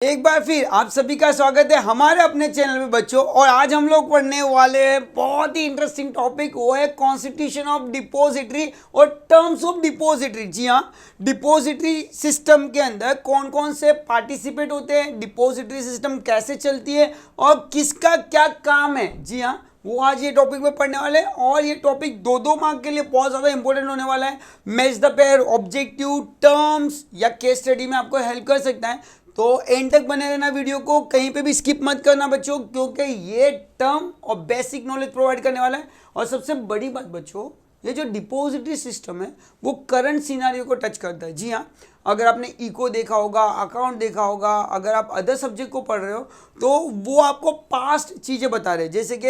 एक बार फिर आप सभी का स्वागत है हमारे अपने चैनल में बच्चों। और आज हम लोग पढ़ने वाले हैं बहुत ही इंटरेस्टिंग टॉपिक, वो है कॉन्स्टिट्यूशन ऑफ डिपोजिटरी और टर्म्स ऑफ डिपोजिटरी। जी हाँ, डिपोजिटरी सिस्टम के अंदर कौन कौन से पार्टिसिपेट होते हैं, डिपोजिटरी सिस्टम कैसे चलती है और किसका क्या काम है। जी हाँ, वो आज ये टॉपिक में पढ़ने वाले हैं और ये टॉपिक दो मार्क के लिए बहुत ज़्यादा इंपॉर्टेंट होने वाला है। Match the pair, objective, terms या केस स्टडी में आपको हेल्प कर सकता है। तो एंड तक बने रहना, वीडियो को कहीं पे भी स्किप मत करना बच्चों, क्योंकि ये टर्म और बेसिक नॉलेज प्रोवाइड करने वाला है। और सबसे बड़ी बात बच्चों, ये जो डिपॉजिटरी सिस्टम है वो करंट सिनारियो को टच करता है। जी हाँ, अगर आपने इको देखा होगा, अकाउंट देखा होगा, अगर आप अदर सब्जेक्ट को पढ़ रहे हो तो वो आपको पास्ट चीज़ें बता रहे हैं। जैसे कि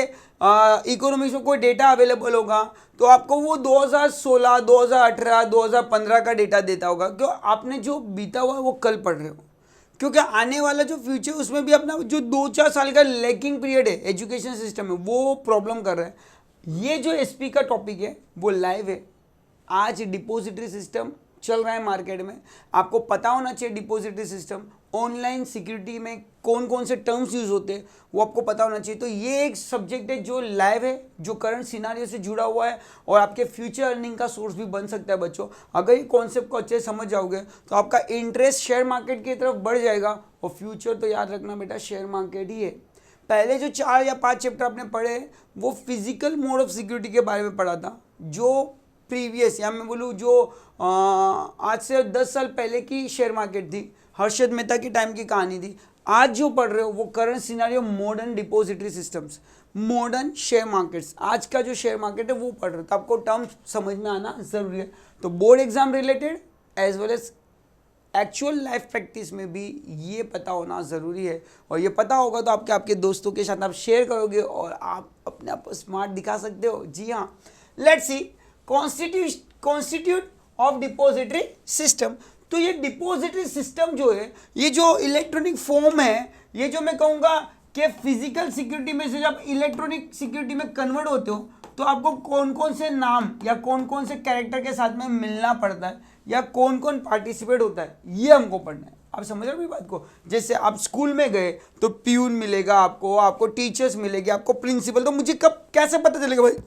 इकोनॉमिक्स में कोई डेटा अवेलेबल होगा तो आपको वो 2016, 2018, 2015 का डेटा देता होगा, क्यों आपने जो बीता हुआ है वो कल पढ़ रहे हो, क्योंकि आने वाला जो फ्यूचर उसमें भी अपना जो 2-4 साल का लैकिंग पीरियड है एजुकेशन सिस्टम में, वो प्रॉब्लम कर रहा है। ये जो एसपी का टॉपिक है वो लाइव है। आज डिपॉजिटरी सिस्टम चल रहा है मार्केट में, आपको पता होना चाहिए डिपॉजिटरी सिस्टम, ऑनलाइन सिक्योरिटी में कौन कौन से टर्म्स यूज होते हैं वो आपको पता होना चाहिए। तो ये एक सब्जेक्ट है जो लाइव है, जो करंट सिनारियो से जुड़ा हुआ है और आपके फ्यूचर अर्निंग का सोर्स भी बन सकता है बच्चों। अगर ये कॉन्सेप्ट को अच्छे से समझ जाओगे तो आपका इंटरेस्ट शेयर मार्केट की तरफ बढ़ जाएगा। और फ्यूचर तो याद रखना बेटा, शेयर मार्केट ही है। पहले जो 4 या 5 चैप्टर आपने पढ़े वो फिजिकल मोड ऑफ सिक्योरिटी के बारे में पढ़ा था, जो प्रीवियस या मैं बोलूँ जो आज से 10 साल पहले की शेयर मार्केट थी, हर्षद मेहता की टाइम की कहानी थी। आज जो पढ़ रहे हो वो current scenario, modern depository systems, modern share markets, आज का जो शेयर मार्केट है वो पढ़ रहे हो। तो आपको टर्म्स समझ में आना जरूरी है। तो board exam related as well as actual life practice में भी ये पता होना ज़रूरी है। और ये पता होगा तो आपके दोस्तों के साथ आप शेयर करोगे और आप अपने आप को स्मार्ट दिखा सकते हो। जी हाँ, let's see constitute of depository system. तो ये डिपॉजिटरी सिस्टम जो है, ये जो इलेक्ट्रॉनिक फॉर्म है, ये जो मैं कहूँगा कि फिजिकल सिक्योरिटी में से जब इलेक्ट्रॉनिक सिक्योरिटी में कन्वर्ट होते हो तो आपको कौन कौन से नाम या कौन कौन से कैरेक्टर के साथ में मिलना पड़ता है या कौन कौन पार्टिसिपेट होता है, ये हमको पढ़ना है। आप समझ रहे हो मेरी बात को? जैसे आप स्कूल में गए तो प्यून मिलेगा आपको टीचर्स मिलेगी, आपको प्रिंसिपल। तो मुझे कब कैसे पता चलेगा भाई,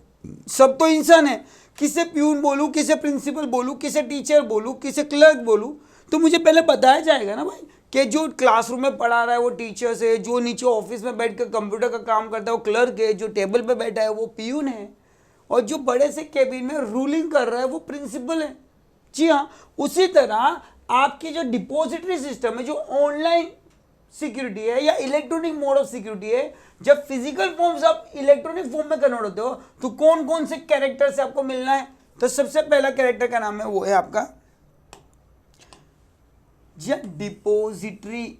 सब तो इंसान है, किसे प्यून बोलूँ, किसे प्रिंसिपल बोलूँ, किसे टीचर बोलूँ, किसे क्लर्क बोलूँ? तो मुझे पहले बताया जाएगा ना भाई कि जो क्लासरूम में पढ़ा रहा है वो टीचर्स है, जो नीचे ऑफिस में बैठ कर कंप्यूटर का काम करता है वो क्लर्क है, जो टेबल पे बैठा है वो प्यून है, और जो बड़े से केबिन में रूलिंग कर रहा है वो प्रिंसिपल है। जी हाँ, उसी तरह आपकी जो डिपॉजिटरी सिस्टम है, जो ऑनलाइन सिक्योरिटी है या इलेक्ट्रॉनिक मोड ऑफ सिक्योरिटी है, जब फिजिकल फॉर्म से आप इलेक्ट्रॉनिक फॉर्म में कन्वर्ट होते हो तो कौन कौन से कैरेक्टर से आपको मिलना है? तो सबसे पहला कैरेक्टर का नाम है वो है आपका डिपॉजिटरी।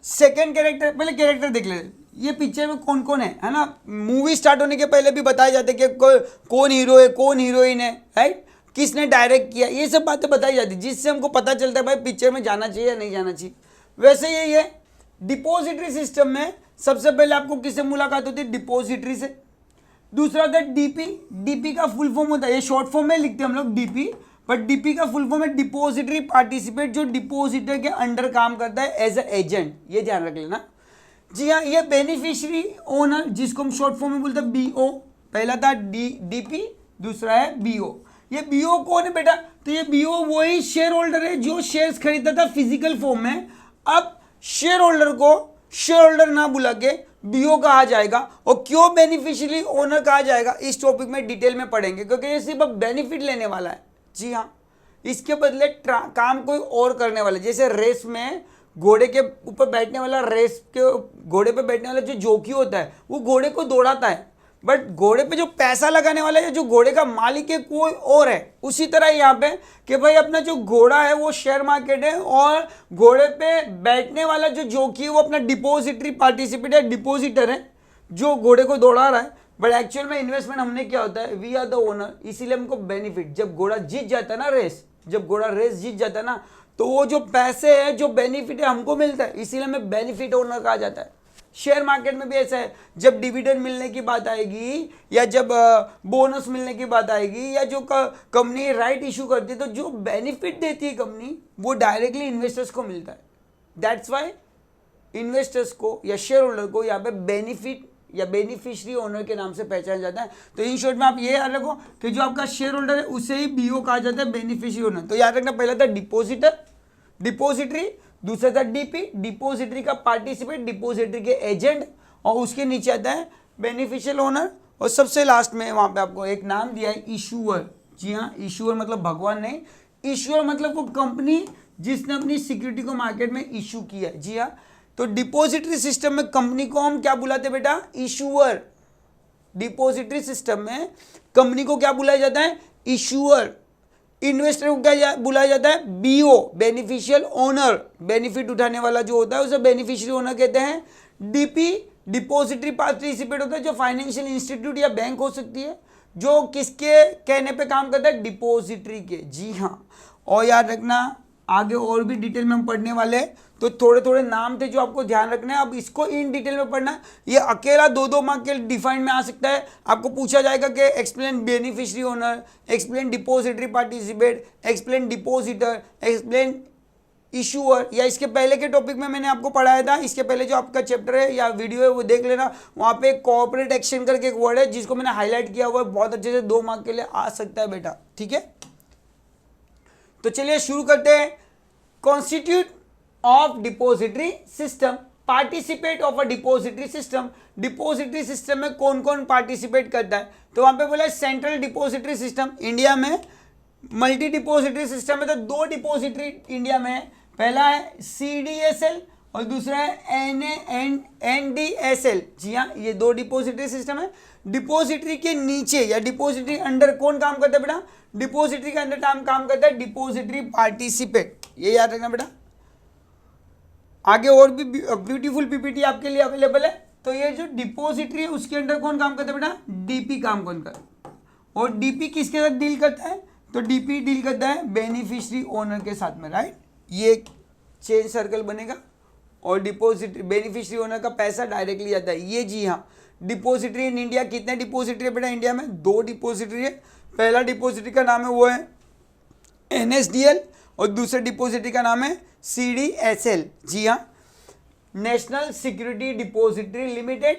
सेकेंड कैरेक्टर, पहले कैरेक्टर देख ले, ये पिक्चर में कौन कौन है ना। मूवी स्टार्ट होने के पहले भी बताए जाते कि कौन हीरो है, कौन हीरोइन है, राइट, किसने डायरेक्ट किया, ये सब बातें बताई जाती, जिससे हमको पता चलता है भाई पिक्चर में जाना चाहिए या नहीं जाना चाहिए। वैसे यही है डिपॉजिटरी सिस्टम में, सबसे पहले आपको किससे मुलाकात होती है? डिपॉजिटरी से। दूसरा होता है डीपी। डीपी का फुल फॉर्म होता है, ये शॉर्ट फॉर्म में लिखते हैं हम लोग डीपी, बट डीपी का फुल फॉर्म है डिपॉजिटरी पार्टिसिपेट, जो डिपॉजिटर के अंडर काम करता है एज ए एजेंट, ये ध्यान रख लेना। जी हाँ, ये बेनिफिशियरी ओनर, जिसको हम शॉर्ट फॉर्म में बोलते हैं बीओ। पहला था डीपी, दूसरा है बीओ। ये बीओ कौन है बेटा? तो ये बीओ वही शेयर होल्डर है जो शेयर्स खरीदता था फिजिकल फॉर्म में। अब शेयर होल्डर को शेयर होल्डर ना बुला के बीओ कहा जाएगा। और क्यों बेनिफिशियरी ओनर कहा जाएगा इस टॉपिक में डिटेल में पढ़ेंगे, क्योंकि ये सिर्फ बेनिफिट लेने वाला है। जी हाँ, इसके बदले काम कोई और करने वाला, जैसे रेस में घोड़े के ऊपर बैठने वाला, रेस के घोड़े पे बैठने वाला जो जॉकी होता है वो घोड़े को दौड़ाता है, बट घोड़े पे जो पैसा लगाने वाला है, जो घोड़े का मालिक है, कोई और है। उसी तरह यहाँ पे कि भाई अपना जो घोड़ा है वो शेयर मार्केट है और घोड़े पे बैठने वाला जो जॉकी है वो अपना डिपॉजिटरी पार्टिसिपेट है, डिपॉजिटर है जो घोड़े को दौड़ा रहा है। बट एक्चुअल में इन्वेस्टमेंट हमने क्या होता है, वी आर द ओनर, इसीलिए हमको बेनिफिट। जब घोड़ा जीत जाता है ना रेस, जब घोड़ा रेस जीत जाता है ना, तो वो जो पैसे है, जो बेनिफिट है हमको मिलता है, इसीलिए हमें बेनिफिट ओनर कहा जाता है। शेयर मार्केट में भी ऐसा है, जब डिविडेंड मिलने की बात आएगी या जब बोनस मिलने की बात आएगी या जो कंपनी राइट इशू करती है, तो जो बेनिफिट देती है कंपनी वो डायरेक्टली इन्वेस्टर्स को मिलता है। दैट्स वाई इन्वेस्टर्स को या शेयर होल्डर को यहाँ पे बेनिफिट या बेनिफिशियरी ओनर के नाम से पहचाना जाता है। तो इन शॉर्ट में आप ये याद रखो कि जो आपका शेयर होल्डर है उसे ही बीओ कहा जाता है, बेनिफिशियरी ओनर। तो याद रखना, पहला था डिपोजिटर, डिपोजिटरी, दूसरा था डीपी, डिपोजिटरी का पार्टिसिपेट, डिपोजिटरी के एजेंट, और उसके नीचे आता है बेनिफिशियल ओनर, और सबसे लास्ट में वहां पे आपको एक नाम दिया है इशूअर। जी हाँ, इशूअर मतलब भगवान नहीं, इशूअर मतलब वो कंपनी जिसने अपनी सिक्योरिटी को मार्केट में इशू किया है। जी हाँ, तो डिपोजिटरी सिस्टम में कंपनी को हम क्या बुलाते हैं बेटा? इशूअर। डिपोजिटरी सिस्टम में कंपनी को क्या बुलाया जाता है? इशूअर। इन्वेस्टर को क्या बुलाया जाता है? BO, beneficial owner. बेनिफिट उठाने वाला जो होता है उसे बेनिफिशियरी ओनर कहते हैं। डीपी, डिपोजिटरी पार्टिसिपेट होता है, जो फाइनेंशियल इंस्टीट्यूट या बैंक हो सकती है, जो किसके कहने पे काम करता है? डिपोजिटरी के। जी हाँ, और याद रखना आगे और भी डिटेल में हम पढ़ने वाले हैं, तो थोड़े थोड़े नाम थे जो आपको ध्यान रखना है। अब इसको इन डिटेल में पढ़ना, ये अकेला 2-2 मार्क के डिफाइन में आ सकता है। आपको पूछा जाएगा कि explain beneficiary owner, explain depository participate, explain depositor, explain issuer, या इसके पहले के टॉपिक में मैंने आपको पढ़ाया था। इसके पहले जो आपका चैप्टर है या वीडियो है वो देख लेना, वहाँ पे कोऑपरेट एक्शन करके एक वर्ड है जिसको मैंने हाईलाइट किया हुआ है, बहुत अच्छे से 2 मार्क के लिए आ सकता है बेटा। ठीक है, तो चलिए शुरू करते हैं। Constitute of depository system, participate of a depository system. Depository system में कौन कौन पार्टिसिपेट करता है? तो वहां पे बोला सेंट्रल डिपोजिटरी सिस्टम। इंडिया में मल्टी डिपोजिटरी सिस्टम है, तो 2 डिपोजिटरी इंडिया में है। पहला है CDSL और दूसरा है NDSL। जी हाँ, ये 2 डिपोजिटरी सिस्टम है। डिपोजिटरी के नीचे या डिपोजिटरी अंडर कौन काम करता है बेटा? डिपोजिटरी के अंदर काम करता है डिपोजिटरी पार्टिसिपेट। ये याद रखना बेटा। आगे और भी ब्यूटीफुल पीपीटी आपके लिए अवेलेबल है। तो ये जो डिपोजिटरी है उसके अंदर कौन काम करता है बेटा? डीपी काम कौन करता है, और डीपी किसके साथ डील करता है? तो डीपी डील करता है बेनिफिशियरी ओनर के साथ में, राइट। ये चेन सर्कल बनेगा और डिपोजिटरी बेनिफिशियरी ओनर का पैसा डायरेक्टली जाता है ये। जी हाँ, डिपोजिटरी इन इंडिया कितने डिपोजिटरी है बेटा? इंडिया में 2 डिपोजिटरी है। पहला डिपोजिटरी का नाम है वो है NSDL और दूसरे डिपोजिटरी का नाम है CDSL। जी हाँ, नेशनल सिक्योरिटी डिपोजिटरी लिमिटेड।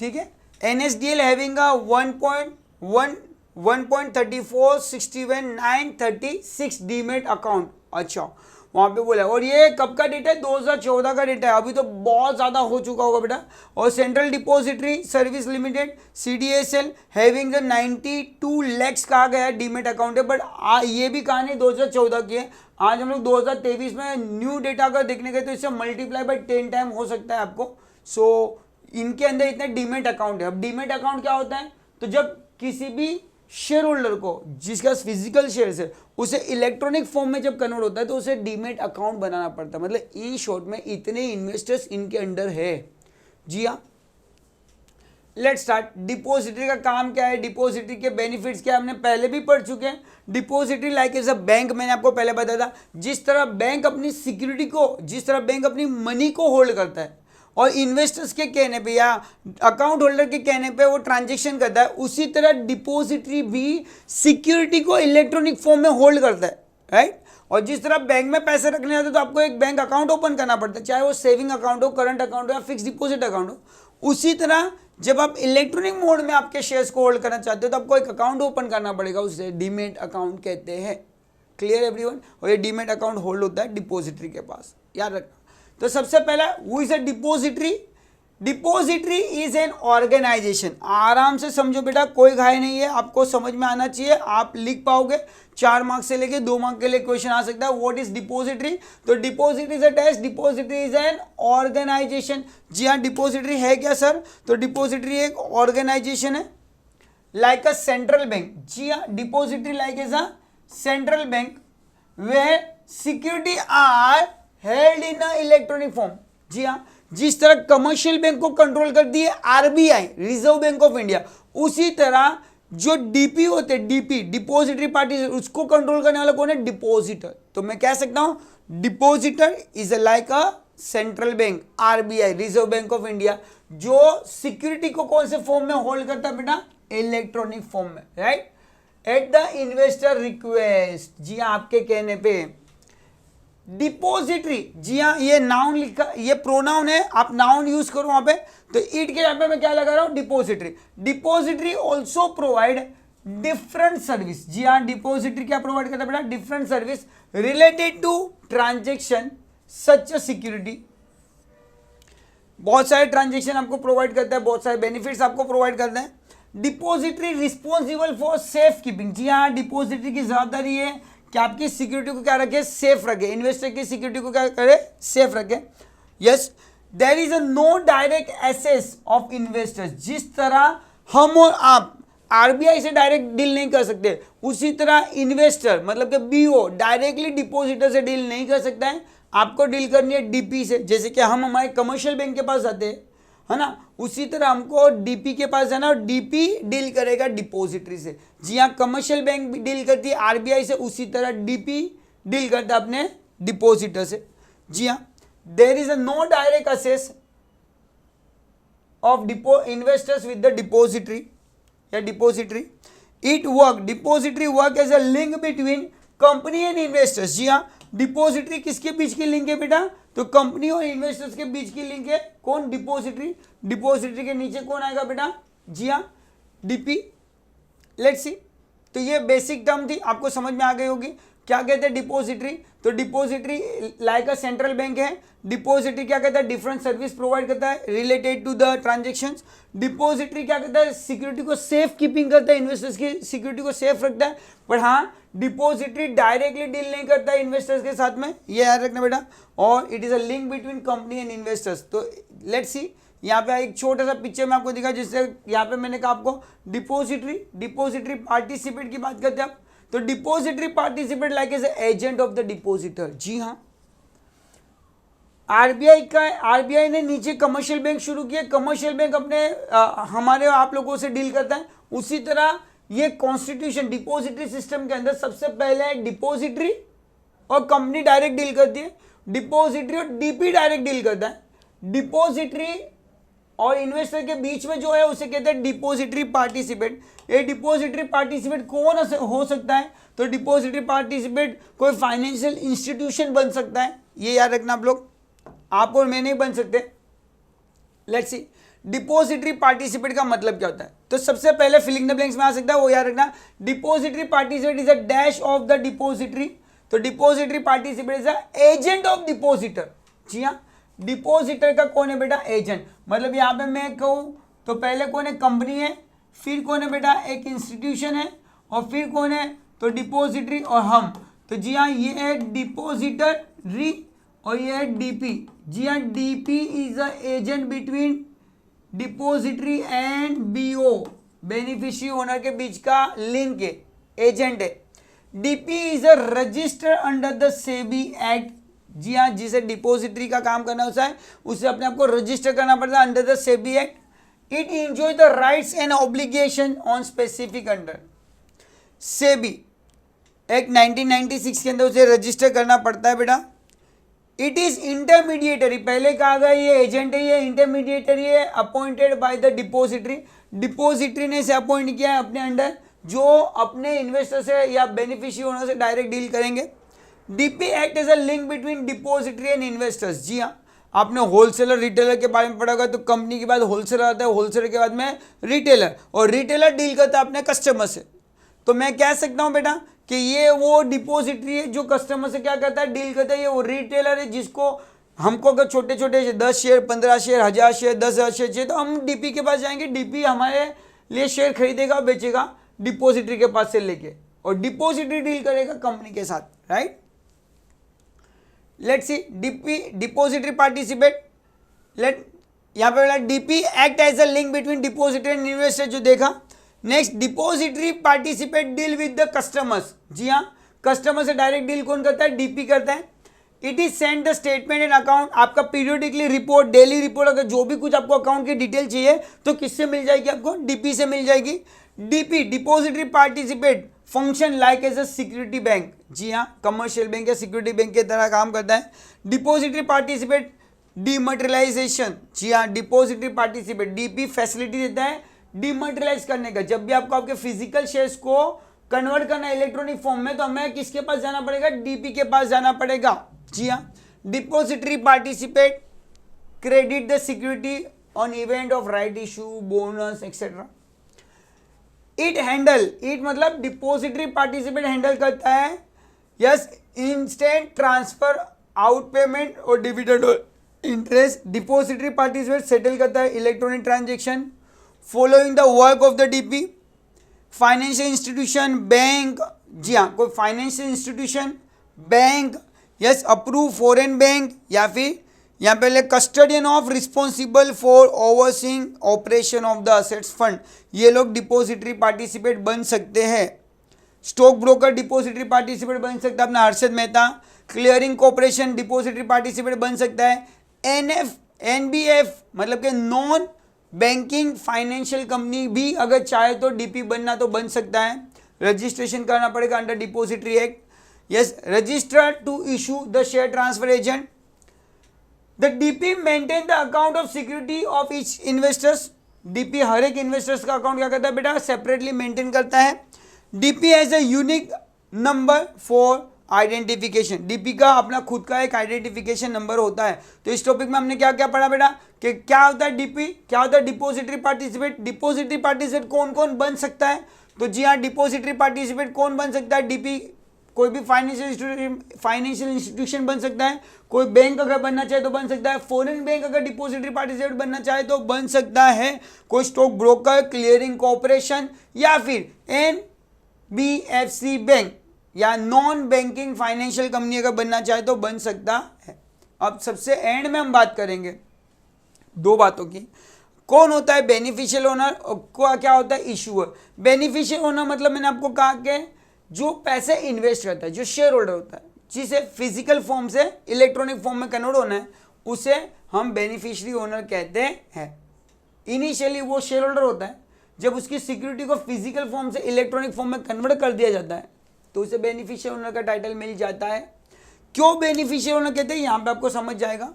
ठीक है, NSDL having a 1.3461936 demat account. अच्छा, वहां पे बोला, और ये कब का डेटा है? 2014 का डेटा है। अभी तो बहुत ज़्यादा हो चुका होगा बेटा। और central depository service limited CDSL having 92 lakhs कहा गया है डीमेट अकाउंट है, बट ये भी कहानी 2014 की है। आज हम लोग 2023 में न्यू डेटा अगर देखने गए तो इससे मल्टीप्लाई बाय 10 टाइम हो सकता है आपको। सो इनके अंदर इतने डीमेट अकाउंट है। अब डीमेट अकाउंट क्या होता है? तो जब किसी भी शेयर होल्डर को जिसका फिजिकल शेयर है उसे इलेक्ट्रॉनिक फॉर्म में जब कन्वर्ट होता है तो उसे डीमेट अकाउंट बनाना पड़ता है। मतलब इन शॉर्ट में इतने इन्वेस्टर्स इनके अंडर है। जी हाँ, लेट्स स्टार्ट। डिपोजिटरी का काम क्या है, डिपोजिटरी के बेनिफिट्स क्या है, हमने पहले भी पढ़ चुके हैं। Depository like as a bank, मैंने आपको पहले बताया था। जिस तरह बैंक अपनी सिक्योरिटी को, जिस तरह बैंक अपनी मनी को होल्ड करता है और इन्वेस्टर्स के कहने पे या अकाउंट होल्डर के कहने पे वो ट्रांजैक्शन करता है, उसी तरह डिपोजिटरी भी सिक्योरिटी को इलेक्ट्रॉनिक फॉर्म में होल्ड करता है, राइट। और जिस तरह बैंक में पैसे रखने जाते तो आपको एक बैंक अकाउंट ओपन करना पड़ता है, चाहे वो सेविंग अकाउंट हो, करंट अकाउंट हो या फिक्स डिपॉजिट अकाउंट हो। उसी तरह जब आप इलेक्ट्रॉनिक मोड में आपके शेयर्स को होल्ड करना चाहते हो तो आपको एक अकाउंट ओपन करना पड़ेगा, उसे डीमेट अकाउंट कहते हैं। Clear everyone? और ये डीमेट अकाउंट होल्ड होता है डिपोजिटरी के पास, याद रखना। तो सबसे पहला who is a depository? Depository is an organisation. आराम से समझो बेटा, कोई घाय नहीं है, आपको समझ में आना चाहिए, आप लिख पाओगे। 4 मार्क्स से लेके 2 मार्क्स के लिए क्वेश्चन आ सकता है। What is depository? तो depository is a test, depository is an organisation. जी हाँ, डिपोजिटरी है क्या सर? तो डिपोजिटरी एक ऑर्गेनाइजेशन है लाइक अ सेंट्रल बैंक। जी हाँ, depository like as a central bank where security are held in a electronic form. जी हाँ, जिस तरह कमर्शियल बैंक को कंट्रोल कर दी है RBI, reserve bank of India, उसी तरह जो डीपी होते हैं, डीपी डिपोजिटरी पार्टी, उसको कंट्रोल करने वाला कौन है? डिपोजिटर। तो मैं कह सकता हूं depositor is like a central bank, RBI, reserve bank of India, जो सिक्योरिटी को कौन से फॉर्म में होल्ड करता है बेटा? इलेक्ट्रॉनिक फॉर्म में, right. At the investor request. जी हाँ, आपके कहने पे डिपोजिटरी, जी हाँ, ये नाउन लिखा, ये प्रोनाउन है, आप नाउन यूज करो वहां पे, तो इट के यहाँ पे मैं क्या लगा रहा हूं, depository. Depository also provide different service, जी हाँ, डिपोजिटरी क्या प्रोवाइड करता है बेटा, different service related to transaction such security. बहुत सारे ट्रांजेक्शन आपको प्रोवाइड करता है, बहुत सारे बेनिफिट्स आपको प्रोवाइड करता है। Depository responsible for safe keeping, जी हाँ, डिपोजिटरी की जवाबदारी है कि आपकी सिक्योरिटी को क्या रखे, सेफ रखे, इन्वेस्टर की सिक्योरिटी को क्या करे, सेफ रखे। Yes, there is a no direct access of investors, जिस तरह हम और आप आरबीआई से डायरेक्ट डील नहीं कर सकते, उसी तरह इन्वेस्टर मतलब कि बीओ डायरेक्टली डिपोजिटर से डील नहीं कर सकता है, आपको डील करनी है डीपी से। जैसे कि हम हमारे कमर्शियल बैंक के पास जाते हैं, है ना, उसी तरह हमको डीपी के पास जाना और डीपी डील करेगा डिपोजिटरी से। जी हाँ, कमर्शियल बैंक भी डील करती है आरबीआई से, उसी तरह डीपी डील करता है अपने डिपोजिटर से। जी हाँ, there is a no direct access of investors with the depository या depository. It work, depository work as a link between company and investors. जी हाँ, डिपोजिटरी किसके बीच की लिंक है बेटा, तो कंपनी और इन्वेस्टर्स के बीच की लिंक है, कौन, डिपोजिटरी। डिपोजिटरी के नीचे कौन आएगा बेटा, जी हाँ, डीपी। लेट्स सी, तो ये बेसिक टर्म थी, आपको समझ में आ गई होगी क्या कहते हैं डिपोजिटरी। तो depository like a central bank है। डिपोजिटरी क्या कहता है, डिफरेंट सर्विस प्रोवाइड करता है related to the transactions. Depository क्या कहता है, सिक्योरिटी को सेफ कीपिंग करता है, इन्वेस्टर्स की सिक्योरिटी को सेफ रखता है। पर हाँ, डिपोजिटरी डायरेक्टली डील नहीं करता है इन्वेस्टर्स के साथ में, ये याद रखना बेटा। और it is a link between company and investors. तो लेट्स सी, यहाँ पे एक छोटा सा पिक्चर में आपको दिखा, जिससे यहाँ पे मैंने कहा आपको डिपोजिटरी पार्टिसिपेट की बात करते हैं आप। तो depository participate like as agent of the depositor. जी हाँ, आरबीआई ने नीचे कमर्शियल बैंक शुरू किया, कमर्शियल बैंक अपने हमारे आप लोगों से डील करता है। उसी तरह ये कॉन्स्टिट्यूशन डिपोजिटरी सिस्टम के अंदर सबसे पहले डिपोजिटरी और कंपनी डायरेक्ट डील करती है, डिपोजिटरी और डीपी डायरेक्ट डील करता है। डिपोजिटरी और इन्वेस्टर के बीच में जो है उसे कहते हैं डिपोजिटरी पार्टिसिपेट। ये डिपोजिटरी पार्टिसिपेट कौन हो सकता है, तो डिपोजिटरी पार्टिसिपेट कोई फाइनेंशियल इंस्टीट्यूशन बन सकता है, ये याद रखना आप लोग, आप और मैं नहीं बन सकते। लेट्स सी, डिपोजिटरी पार्टिसिपेट का मतलब क्या होता है, तो सबसे पहले फिलिंग द ब्लैंक्स में आ सकता है, वो याद रखना, depository participate is a dash of the depository. तो depository participate is a agent of depositor. जी हाँ, डिपोजिटर का कौन है बेटा, एजेंट। मतलब यहाँ पे मैं कहूँ तो पहले कौन है, कंपनी है, फिर कौन है बेटा, एक इंस्टीट्यूशन है, और फिर कौन है, तो डिपोजिटरी और हम। तो जी हाँ, ये है डिपोजिटरी और ये है डीपी। जी हाँ, DP is a agent between depository and BO, beneficiary owner के बीच का लिंक है, एजेंट है। DP is a register under the SEBI act. जी हाँ, जिसे डिपोजिटरी का काम करना होता है उसे अपने आप को रजिस्टर करना पड़ता है under the SEBI act. It enjoy the rights and obligation on specific under SEBI act 1996 के अंदर उसे रजिस्टर करना पड़ता है बेटा। इट इज इंटरमीडिएटरी, पहले कहा गया ये एजेंट है, ये इंटरमीडिएटरी है, appointed by the depository. Depository ने इसे अपॉइंट किया है अपने अंडर, जो अपने इन्वेस्टर से या बेनिफिशियरी ओनर से डायरेक्ट डील करेंगे। DP act is a link between depository and investors. जी हाँ, आपने होलसेलर रिटेलर के बारे में पढ़ा होगा, तो कंपनी के बाद होलसेलर आता है, होलसेलर के बाद में रिटेलर, और रिटेलर डील करता है अपने कस्टमर से। तो मैं कह सकता हूं बेटा कि ये वो डिपोजिटरी है जो कस्टमर से क्या करता है, डील करता है। ये वो रिटेलर है जिसको हमको अगर छोटे छोटे 10 शेयर 15 शेयर 1000 शेयर 10,000 शेयर चाहिए तो हम डीपी के पास जाएंगे, डीपी हमारे लिए शेयर खरीदेगा और बेचेगा डिपोजिटरी के पास से लेके, और डिपोजिटरी डील करेगा कंपनी के साथ, right. Let's see, DP depository participate, let यहाँ पे DP act as a link between depository and investor, जो देखा। Next, depository participate deal with the customers. जी हाँ, कस्टमर से डायरेक्ट डील कौन करता है, डीपी करता है। It is send the statement and account, आपका पीरियडिकली रिपोर्ट, डेली रिपोर्ट, अगर जो भी कुछ आपको अकाउंट की डिटेल चाहिए तो किससे मिल जाएगी, आपको डीपी से मिल जाएगी। DP depository participate function like as a security bank. जी हाँ, कमर्शियल बैंक या सिक्योरिटी बैंक की तरह काम करता है। Depository participate dematerialisation. जी हाँ, डिपोजिटरी पार्टिसिपेट डीपी फैसिलिटी देता है डीमटेरियलाइज करने का। जब भी आपको आपके फिजिकल शेयर्स को कन्वर्ट करना है इलेक्ट्रॉनिक फॉर्म में, तो हमें किसके पास जाना पड़ेगा, डीपी के पास जाना पड़ेगा। जी हाँ, depository participate credit the security on event of right issue, bonus etcetera. It handle, it मतलब डिपोजिटरी पार्टिसिपेट हैंडल करता है yes instant transfer, out payment और डिविडेंड और इंटरेस्ट। डिपोजिटरी पार्टिसिपेट सेटल करता है electronic transaction following the work of the DP. Financial institution, bank, जी हाँ, कोई financial institution, bank, yes approve foreign bank, या फिर यहाँ पहले custodian of responsible for overseeing operation of the assets fund, ये लोग डिपोजिटरी पार्टिसिपेट बन सकते हैं। स्टॉक ब्रोकर डिपोजिटरी पार्टिसिपेट बन सकता है अपना Harshad Mehta. Clearing corporation depository participate बन सकता है। एनएफ, एनबीएफ मतलब कि नॉन बैंकिंग फाइनेंशियल कंपनी भी अगर चाहे तो डीपी बनना तो बन सकता है। रजिस्ट्रेशन करना पड़ेगा under depository act. Yes, register to issue the share transfer agent. The DP maintain the account of security of each investors. DP हर एक इन्वेस्टर्स का अकाउंट क्या करता है बेटा, सेपरेटली मेंटेन करता है। DP has a unique number for identification, DP का अपना खुद का एक आइडेंटिफिकेशन नंबर होता है। तो इस टॉपिक में हमने क्या क्या पढ़ा बेटा कि क्या होता है डीपी, क्या होता है डिपोजिटरी पार्टिसिपेट, डिपोजिटरी पार्टिसिपेट कौन कौन बन सकता है। तो जी हाँ, डिपोजिटरी पार्टिसिपेट कौन बन सकता है, डीपी कोई भी फाइनेंशियल इंस्टीट्यूशन बन सकता है, कोई बैंक अगर बनना चाहे तो बन सकता है, फॉरेन बैंक अगर डिपोजिटरी पार्टिसिपेट बनना चाहे तो बन सकता है, कोई स्टॉक ब्रोकर, क्लियरिंग कॉर्पोरेशन, या फिर एनबीएफसी बैंक या नॉन बैंकिंग फाइनेंशियल कंपनी अगर बनना चाहे तो बन सकता है। अब सबसे एंड में हम बात करेंगे दो बातों की, कौन होता है बेनिफिशियल ओनर और क्या होता है इशूअर। बेनिफिशियल ओनर मतलब मैंने आपको कहा कि जो पैसे इन्वेस्ट करता है, जो शेयर होल्डर होता है, जिसे फिजिकल फॉर्म से इलेक्ट्रॉनिक फॉर्म में कन्वर्ट होना है, उसे हम बेनिफिशियरी ओनर कहते हैं। इनिशियली वो शेयर होल्डर होता है, जब उसकी सिक्योरिटी को फिजिकल फॉर्म से इलेक्ट्रॉनिक फॉर्म में कन्वर्ट कर दिया जाता है तो उसे बेनिफिशियल ओनर का टाइटल मिल जाता है। क्यों बेनिफिशियल ओनर कहते हैं, यहां पे आपको समझ जाएगा।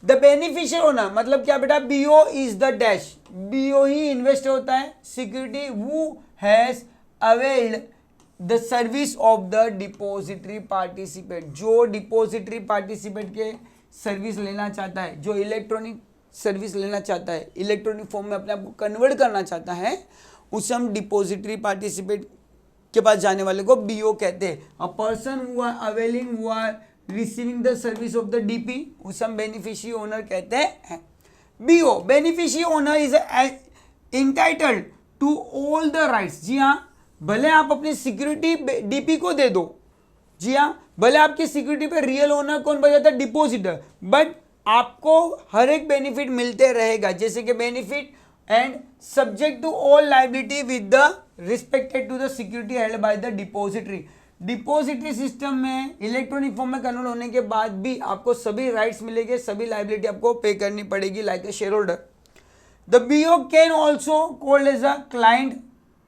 द बेनिफिशियल ओनर मतलब क्या बेटा, BO is the dash, BO ही इन्वेस्ट होता है security who has availed the service of the depository participate, जो डिपोजिटरी पार्टिसिपेट के सर्विस लेना चाहता है, जो इलेक्ट्रॉनिक सर्विस लेना चाहता है, इलेक्ट्रॉनिक फॉर्म में अपने आप को कन्वर्ट करना चाहता है, उसे हम डिपोजिटरी पार्टिसिपेट के पास जाने वाले को बीओ कहते हैं। A person who are availing, who are receiving the service of the DP, उसे हम बेनिफिशियरी ओनर कहते हैं। BO beneficiary owner is entitled to all the rights. जी हाँ, भले आप अपनी सिक्योरिटी डीपी को दे दो, जी हाँ, भले आपकी सिक्योरिटी पे रियल ओनर कौन बन जाता है, डिपोजिटर, बट आपको हर एक बेनिफिट मिलते रहेगा, जैसे कि benefit and subject to all liability with the respected to the security held by the depository. Depository system में इलेक्ट्रॉनिक फॉर्म में कन्वर्ट होने के बाद भी आपको सभी राइट्स मिलेंगे, सभी लायबिलिटी आपको पे करनी पड़ेगी like a share holder. The BO can also called as a client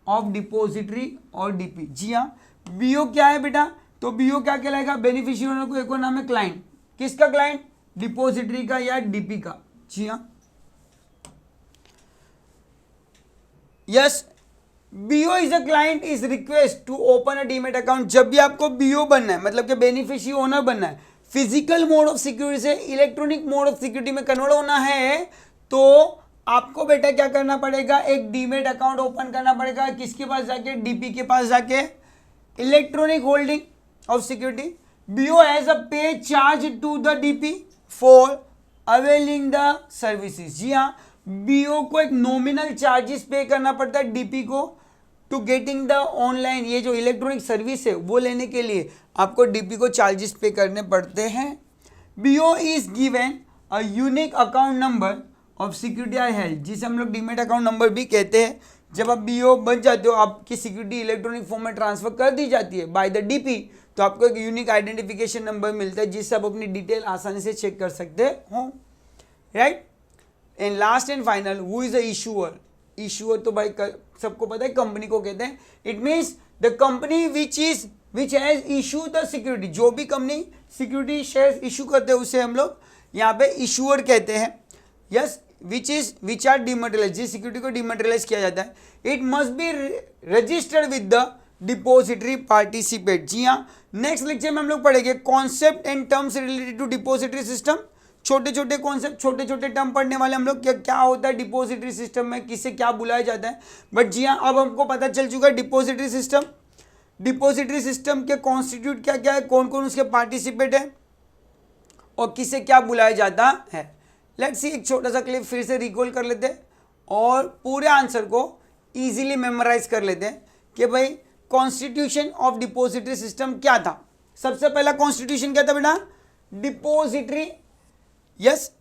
of depository और डीपी। जी हाँ, बीओ क्या है बेटा, तो बीओ क्या कहलाएगा, बेनिफिशियरी ओनर को एक और नाम है क्लाइंट। किसका क्लाइंट, डिपोजिटरी का या डीपी का। जी हाँ, yes, BO is a client is request to open a demat account. जब भी आपको बीओ बनना है, मतलब कि बेनिफिशियरी ओनर बनना है, फिजिकल मोड ऑफ सिक्योरिटी से इलेक्ट्रॉनिक मोड ऑफ सिक्योरिटी में कन्वर्ट होना है, तो आपको बेटा क्या करना पड़ेगा, एक डीमेट अकाउंट ओपन करना पड़ेगा। किसके पास जाके, डीपी के पास जाके, electronic holding of security. BO has a pay charge to the DP for availing the services. जी हाँ, बीओ को एक नॉमिनल चार्जेस पे करना पड़ता है डीपी को टू गेटिंग द ऑनलाइन, ये जो इलेक्ट्रॉनिक सर्विस है वो लेने के लिए आपको डीपी को चार्जेस पे करने पड़ते हैं। BO is given a unique account number of security I held, जिसे हम लोग डीमेट अकाउंट नंबर भी कहते हैं। जब आप बीओ बन जाते हो, आपकी सिक्योरिटी इलेक्ट्रॉनिक फॉर्म में ट्रांसफर कर दी जाती है बाय द डीपी, तो आपको एक यूनिक आइडेंटिफिकेशन नंबर मिलता है जिससे आप अपनी डिटेल आसानी से चेक कर सकते हो, right. And last and final, who is the issuer. Issuer तो भाई सबको पता है, कंपनी को कहते हैं। It means the company which has issue the security, जो भी कंपनी सिक्योरिटी शेयर इशू करते हैं उसे हम लोग यहाँ पे इशूअर कहते हैं। यस, विच आर डिमटेरियलाइज, जिस सिक्योरिटी को डिमटेरियलाइज किया जाता है। It must be registered with the depository participate. जी हाँ, नेक्स्ट लेक्चर में हम लोग पढ़ेंगे concept and terms related to depository system. छोटे छोटे कॉन्सेप्ट, छोटे छोटे टर्म पढ़ने वाले हम लोग, क्या होता है डिपोजिटरी सिस्टम में, किसे क्या बुलाया जाता है। बट जी हाँ, अब हमको पता चल चुका है डिपोजिटरी सिस्टम, डिपोजिटरी सिस्टम के कॉन्स्टिट्यूट क्या क्या है, कौन कौन उसके पार्टिसिपेट है और किसे क्या बुलाया जाता है। लेट्स सी, एक छोटा सा क्लिप फिर से रिकॉल कर लेते हैं और पूरे आंसर को इजीली मेमोराइज कर लेते हैं कि भाई कॉन्स्टिट्यूशन ऑफ डिपोजिटरी सिस्टम क्या था। सबसे पहला कॉन्स्टिट्यूशन क्या था बेटा, डिपोजिटरी। यस,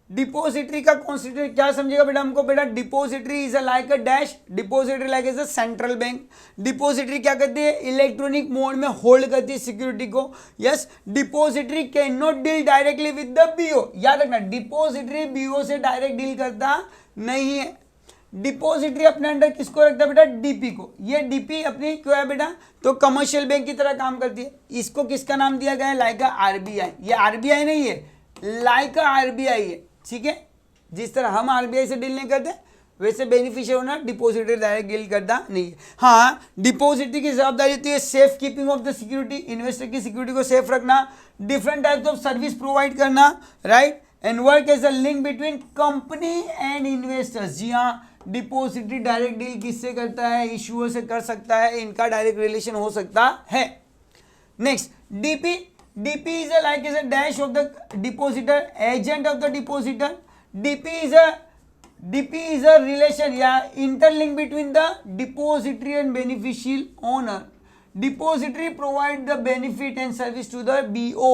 डिपोजिटरी का कॉन्स्टिट्यूशन क्या समझेगा बेटा हमको, बेटा depository is a like a dash, depository like is a central bank. Depository क्या करती है, इलेक्ट्रॉनिक मोड में होल्ड करती है सिक्योरिटी को। Yes, depository can not deal directly with the BO. याद रखना, डिपोजिटरी बीओ से डायरेक्ट डील करता नहीं है। डिपोजिटरी अपने अंडर किसको रखता है बेटा, डीपी को। ये डीपी अपनी क्यों है बेटा, तो कमर्शियल बैंक की तरह काम करती है। इसको किसका नाम दिया गया है, लाइक आरबीआई। ये आरबीआई नहीं है, लाइक आरबीआई है, ठीक है। जिस तरह हम आरबीआई से डील नहीं करते वैसे बेनिफिशियरी होना डिपोजिटरी डायरेक्ट डील करता नहीं है। हाँ, डिपोजिटरी की जवाबदारी होती है safe keeping of the security, investor की सिक्योरिटी को सेफ रखना, different types of service provide करना, right, and work as a link between company and investors. जी हाँ, डिपोजिटरी डायरेक्ट डील किससे करता है, इशूअर से कर सकता है, इनका डायरेक्ट रिलेशन हो सकता है। Next, DP. DP is a like is a dash of the depositor, agent of the depositor. DP is a relation या interlink between the depository and beneficial owner. Depository provide the benefit and service to the BO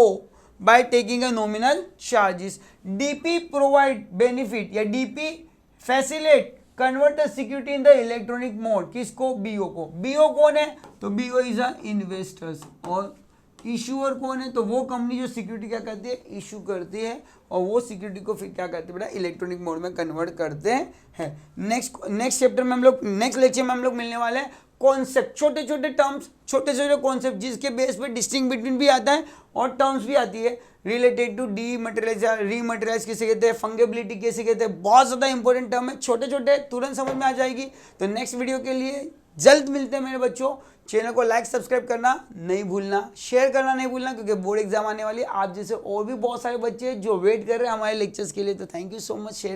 by taking a nominal charges. DP provide benefit या DP facilitate convert the security in the electronic mode. किसको, BO को। BO कौन है, तो BO is a investors। और issuer कौन है, तो वो कंपनी जो सिक्योरिटी क्या करती है, इशू करती है, और वो सिक्योरिटी को फिर क्या करते हैं बेटा, इलेक्ट्रॉनिक मोड में कन्वर्ट करते हैं। नेक्स्ट चैप्टर में हम लोग, नेक्स्ट लेक्चर में हम लोग मिलने वाले हैं कॉन्सेप्ट, छोटे छोटे टर्म्स, छोटे छोटे कॉन्सेप्ट जिसके बेस पे डिस्टिंग बिटवीन भी आता है और टर्म्स भी आती है रिलेटेड टू डीमटेरियलाइज, रीमटेरियलाइज किसे कहते हैं, फंगेबिलिटी कैसे कहते हैं, बहुत ज़्यादा इंपॉर्टेंट टर्म है, छोटे छोटे तुरंत समझ में आ जाएगी। तो नेक्स्ट वीडियो के लिए जल्द मिलते हैं मेरे बच्चों। चैनल को लाइक सब्सक्राइब करना नहीं भूलना, शेयर करना नहीं भूलना, क्योंकि बोर्ड एग्जाम आने वाली है। आप जैसे और भी बहुत सारे बच्चे जो वेट कर रहे हैं हमारे लेक्चर्स के लिए। तो thank you so much. Share